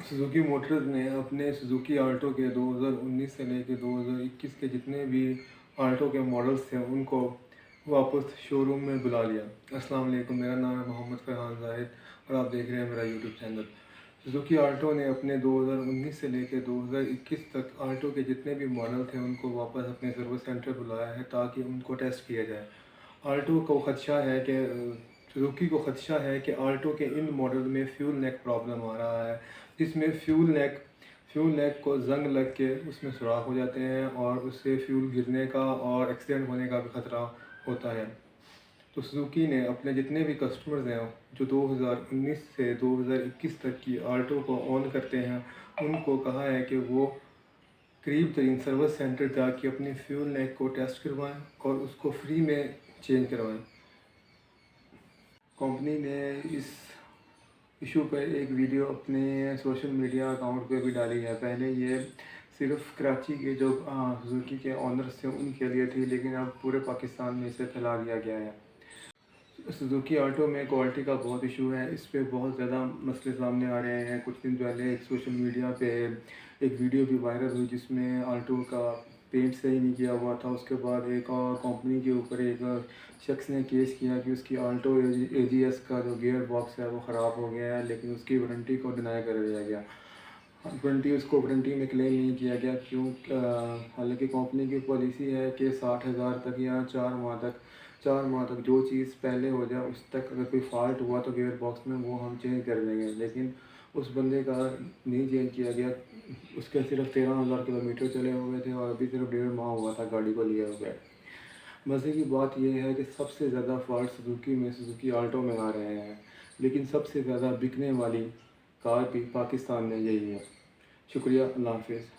Suzuki Motors ने अपने Suzuki Alto के 2019 से लेकर 2021 के जितने भी आल्टो के मॉडल्स थे उनको वापस शोरूम में बुला लिया। अस्सलाम वालेकुम, मेरा नाम है मोहम्मद फरहान जाहिद और आप देख रहे हैं मेरा यूट्यूब चैनल। सुजुकी आल्टो ने अपने 2019 से लेकर 2021 तक आल्टो के जितने भी मॉडल थे उनको वापस अपने सर्विस सेंटर बुलाया है ताकि उनको टेस्ट किया जाए। आल्टो को ख़दशा है कि सुजुकी को ख़दशा है कि आल्टो के इन मॉडल में फ्यूल नेक प्रॉब्लम आ रहा है, जिसमें फ्यूल नेक को जंग लग के उसमें सुराख हो जाते हैं और उससे फ्यूल गिरने का और एक्सीडेंट होने का भी ख़तरा होता है। तो सुजुकी ने अपने जितने भी कस्टमर्स हैं जो 2019 से 2021 तक की आल्टो को ऑन करते हैं उनको कहा है कि वो करीब तरीन सर्विस सेंटर जाके अपनी फ्यूल नेक को टेस्ट करवाएं और उसको फ्री में चेंज करवाएं। कंपनी ने इस इशू पर एक वीडियो अपने सोशल मीडिया अकाउंट पे भी डाली है। पहले ये सिर्फ कराची के जो सुजुकी के ऑनर्स थे उनके लिए थी, लेकिन अब पूरे पाकिस्तान में इसे फैला दिया गया है। सुजुकी आल्टो में क्वालिटी का बहुत इशू है, इस पे बहुत ज़्यादा मसले सामने आ रहे हैं। कुछ दिन पहले एक सोशल मीडिया पे एक वीडियो भी वायरल हुई जिसमें आल्टो का पेंट सही नहीं किया हुआ था। उसके बाद एक और कंपनी के ऊपर एक शख्स ने केस किया कि उसकी आल्टो एजीएस का जो गियर बॉक्स है वो ख़राब हो गया है, लेकिन उसकी वारंटी को डिनाई कर दिया गया। वारंटी में क्लेम नहीं किया गया, क्यों? हालांकि कंपनी की पॉलिसी है कि 60,000 तक या 4 माह तक जो चीज़ पहले हो जाए उस तक अगर कोई फॉल्ट हुआ तो गियर बॉक्स में वो हम चेंज कर देंगे। लेकिन उस बंदे का नहीं चेंज किया गया। उसके सिर्फ 13,000 किलोमीटर चले हुए थे और अभी सिर्फ 1.5 माह हुआ था गाड़ी को लिए हुए। मज़े की बात यह है कि सबसे ज़्यादा फॉल्ट सुजुकी आल्टो में आ रहे हैं, लेकिन सबसे ज़्यादा बिकने वाली कार भी पाकिस्तान में यही है। शुक्रिया, अल्लाह हाफिज़।